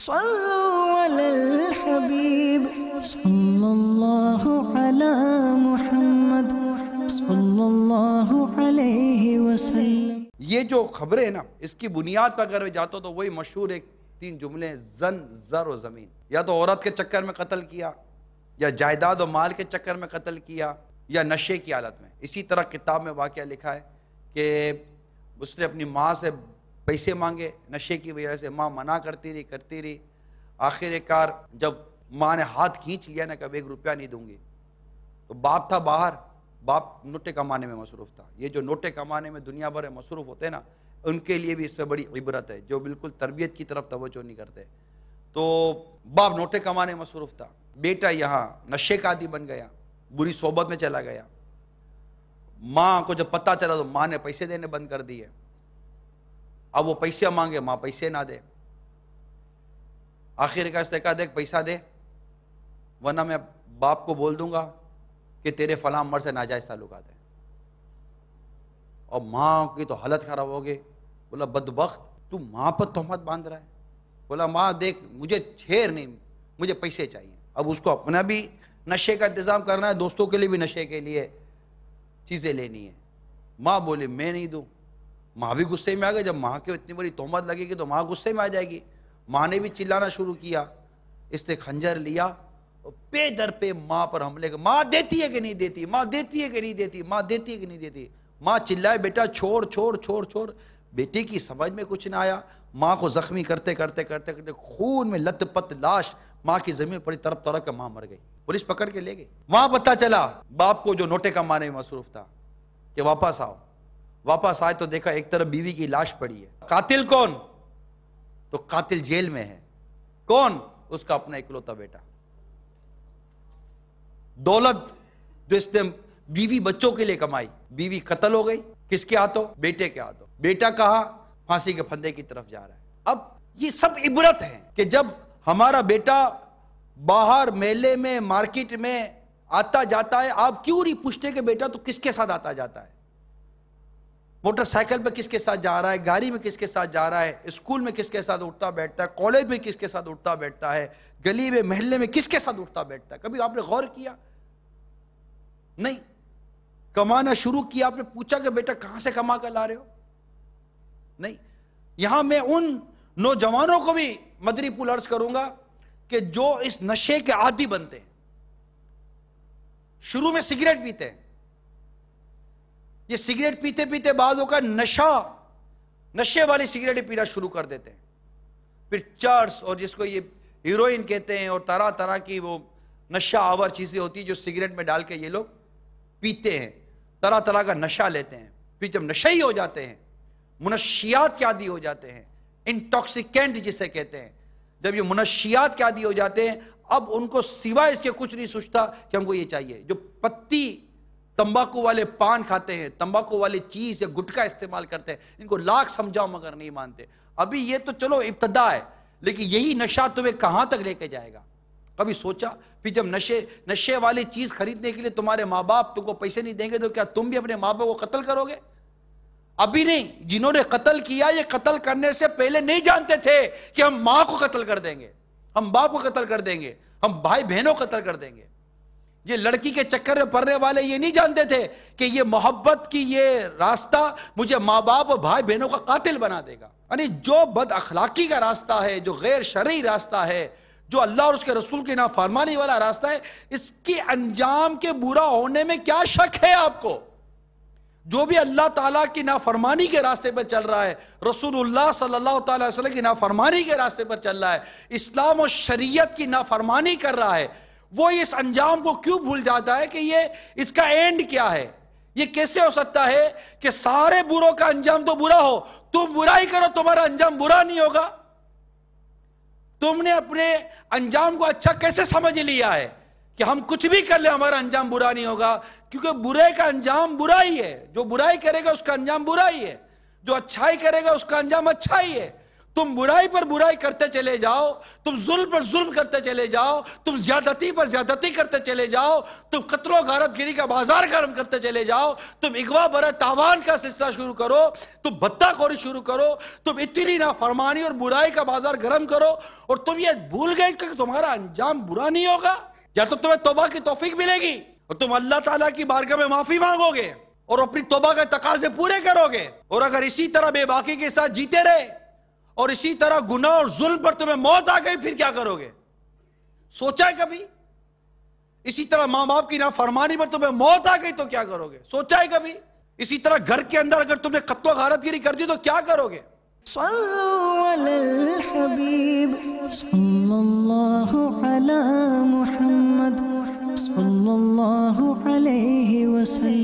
صلوا علی الحبیب صلی اللہ علی محمد صلی اللہ علیہ وسلم۔ یہ جو خبریں ہیں نا، اس کی بنیاد پر اگر جاتا ہوں تو وہی مشہور ایک 3 جملے، زن، زر و زمین۔ یا تو عورت کے چکر میں قتل کیا، یا جائیداد و مال کے چکر میں قتل کیا، یا نشے کی حالت میں۔ اسی طرح کتاب میں واقعہ لکھا ہے کہ اس نے اپنی ماں سے پیسے مانگے، نشے کی وجہ سے ماں منع کرتی رہی، آخر کار جب ماں نے ہاتھ کھینچ لیا نا کہ اب 1 روپیہ نہیں دوں گی، تو باپ تھا باہر، باپ نوٹے کمانے میں مصروف تھا۔ یہ جو نوٹے کمانے میں دنیا بھر میں مصروف ہوتے ہیں نا، ان کے لیے بھی اس پہ بڑی عبرت ہے، جو بالکل تربیت کی طرف توجہ نہیں کرتے۔ تو باپ نوٹے کمانے میں مصروف تھا، بیٹا یہاں نشے کا عادی بن گیا، بری صحبت میں چلا گیا۔ ماں کو جب پتہ چلا تو ماں نے پیسے دینے بند کر دیے۔ اب وہ پیسے مانگے، ماں پیسے نہ دے۔ آخر کا اس نے کہا دیکھ پیسہ دے ورنہ میں باپ کو بول دوں گا کہ تیرے فلاں مرد سے ناجائز تعلقات ہے۔ اور ماں کی تو حالت خراب ہو گئی۔ بولا بدبخت، تو ماں پر تہمت باندھ رہا ہے۔ بولا ماں دیکھ مجھے چھیر نہیں، مجھے پیسے چاہیے۔ اب اس کو اپنا بھی نشے کا انتظام کرنا ہے، دوستوں کے لیے بھی نشے کے لیے چیزیں لینی ہے۔ ماں بولی میں نہیں دوں۔ ماں بھی غصے میں آ گئی، جب ماں کے اتنی بڑی تہمت لگے گی تو ماں غصے میں آ جائے گی۔ ماں نے بھی چلانا شروع کیا، اس نے خنجر لیا، پے در پہ ماں پر حملے کا، ماں دیتی ہے کہ نہیں دیتی، ماں دیتی ہے کہ نہیں دیتی، ماں دیتی ہے کہ نہیں دیتی۔ ماں چلائے بیٹا چھوڑ چھوڑ چھوڑ چھوڑ۔ بیٹے کی سمجھ میں کچھ نہ آیا، ماں کو زخمی کرتے کرتے کرتے کرتے خون میں لت پت لاش ماں کی زمین پڑی، طرف طرف کہ ماں مر گئی۔ پولیس پکڑ کے لے گئی۔ وہاں پتہ چلا باپ کو جو نوٹے کمانے میں مصروف تھا کہ واپس آؤ۔ واپس آئے تو دیکھا ایک طرف بیوی کی لاش پڑی ہے۔ قاتل کون؟ تو قاتل جیل میں ہے۔ کون؟ اس کا اپنا اکلوتا بیٹا۔ دولت جو اس نے بیوی بچوں کے لیے کمائی، بیوی قتل ہو گئی۔ کس کے ہاتھوں؟ بیٹے کے ہاتھوں۔ بیٹا کہاں؟ پھانسی کے پھندے کی طرف جا رہا ہے۔ اب یہ سب عبرت ہے کہ جب ہمارا بیٹا باہر میلے میں مارکیٹ میں آتا جاتا ہے، آپ کیوں نہیں پوچھتے کہ بیٹا تو کس کے ساتھ آتا جاتا ہے؟ موٹر سائیکل پہ کس کے ساتھ جا رہا ہے، گاڑی میں کس کے ساتھ جا رہا ہے، اسکول میں کس کے ساتھ اٹھتا بیٹھتا ہے، کالج میں کس کے ساتھ اٹھتا بیٹھتا ہے، گلی میں محلے میں کس کے ساتھ اٹھتا بیٹھتا ہے؟ کبھی آپ نے غور کیا؟ نہیں۔ کمانا شروع کیا، آپ نے پوچھا کہ بیٹا کہاں سے کما کر لا رہے ہو؟ نہیں۔ یہاں میں ان نوجوانوں کو بھی مدری پھول عرض کروں گا کہ جو اس نشے کے عادی بنتے ہیں، شروع میں سگریٹ پیتے ہیں، یہ سگریٹ پیتے پیتے بعضوں کا نشے والی سگریٹ پینا شروع کر دیتے ہیں، پھر چرس اور جس کو یہ ہیروئن کہتے ہیں اور طرح طرح کی وہ نشہ آور چیزیں ہوتی ہیں جو سگریٹ میں ڈال کے یہ لوگ پیتے ہیں، طرح طرح کا نشہ لیتے ہیں۔ پھر جب نشئی ہو جاتے ہیں، منشیات کے عادی ہو جاتے ہیں، انٹاکسیکینٹ جسے کہتے ہیں، جب یہ منشیات کے عادی ہو جاتے ہیں، اب ان کو سوائے اس کے کچھ نہیں سوچتا کہ ہم کو یہ چاہیے۔ جو پتی تمباکو والے پان کھاتے ہیں، تمباکو والے چیز یا گٹکا استعمال کرتے ہیں، ان کو لاکھ سمجھاؤ مگر نہیں مانتے۔ ابھی یہ تو چلو ابتدا ہے، لیکن یہی نشہ تمہیں کہاں تک لے کے جائے گا؟ کبھی سوچا؟ پھر جب نشے والی چیز خریدنے کے لیے تمہارے ماں باپ تم کو پیسے نہیں دیں گے تو کیا تم بھی اپنے ماں باپ کو قتل کرو گے؟ ابھی نہیں، جنہوں نے قتل کیا یہ قتل کرنے سے پہلے نہیں جانتے تھے کہ ہم ماں کو قتل کر دیں گے، ہم باپ کو قتل کر دیں گے، ہم بھائی بہنوں کو قتل کر دیں گے۔ یہ لڑکی کے چکر میں پڑنے والے یہ نہیں جانتے تھے کہ یہ محبت کی یہ راستہ مجھے ماں باپ اور بھائی بہنوں کا قاتل بنا دے گا۔ یعنی جو بد اخلاقی کا راستہ ہے، جو غیر شرعی راستہ ہے، جو اللہ اور اس کے رسول کی نافرمانی والا راستہ ہے، اس کی انجام کے برا ہونے میں کیا شک ہے آپ کو؟ جو بھی اللہ تعالیٰ کی نافرمانی کے راستے پر چل رہا ہے، رسول اللہ صلی اللہ تعالیٰ علیہ وسلم کی نافرمانی کے راستے پر چل رہا ہے، اسلام و شریعت کی نافرمانی کر رہا ہے، وہ اس انجام کو کیوں بھول جاتا ہے کہ یہ اس کا اینڈ کیا ہے؟ یہ کیسے ہو سکتا ہے کہ سارے بروں کا انجام تو برا ہو، تم برائی کرو تمہارا انجام برا نہیں ہوگا؟ تم نے اپنے انجام کو اچھا کیسے سمجھ لیا ہے کہ ہم کچھ بھی کر لیں ہمارا انجام برا نہیں ہوگا؟ کیونکہ برے کا انجام برا ہی ہے، جو برائی کرے گا اس کا انجام برا ہی ہے، جو اچھائی کرے گا اس کا انجام اچھا ہی ہے۔ تم برائی پر برائی کرتے چلے جاؤ، تم ظلم پر ظلم کرتے چلے جاؤ، تم زیادتی پر زیادتی کرتے چلے جاؤ، تم قتل و غارت گری کا بازار گرم کرتے چلے جاؤ، تم اغوا برا تاوان کا سلسلہ شروع کرو، تم بھتہ خوری شروع کرو، تم اتنی نافرمانی اور برائی کا بازار گرم کرو، اور تم یہ بھول گئے کہ تمہارا انجام برا نہیں ہوگا، یا تو تمہیں توبہ کی توفیق ملے گی اور تم اللہ تعالیٰ کی بارگاہ میں معافی مانگو گے اور اپنی توبہ کے تقاضے پورے کرو گے۔ اور اگر اسی طرح بے باکی کے ساتھ جیتے رہے اور اسی طرح گناہ اور ظلم پر تمہیں موت آ گئی، پھر کیا کرو گے؟ سوچا ہے کبھی؟ اسی طرح ماں باپ کی نافرمانی پر تمہیں موت آ گئی تو کیا کرو گے؟ سوچا ہے کبھی؟ اسی طرح گھر کے اندر اگر تم نے قتل و غارت گری کر دی تو کیا کرو گے؟ صلوا علی الحبیب صلی اللہ علی محمد صلی اللہ علیہ وسلم۔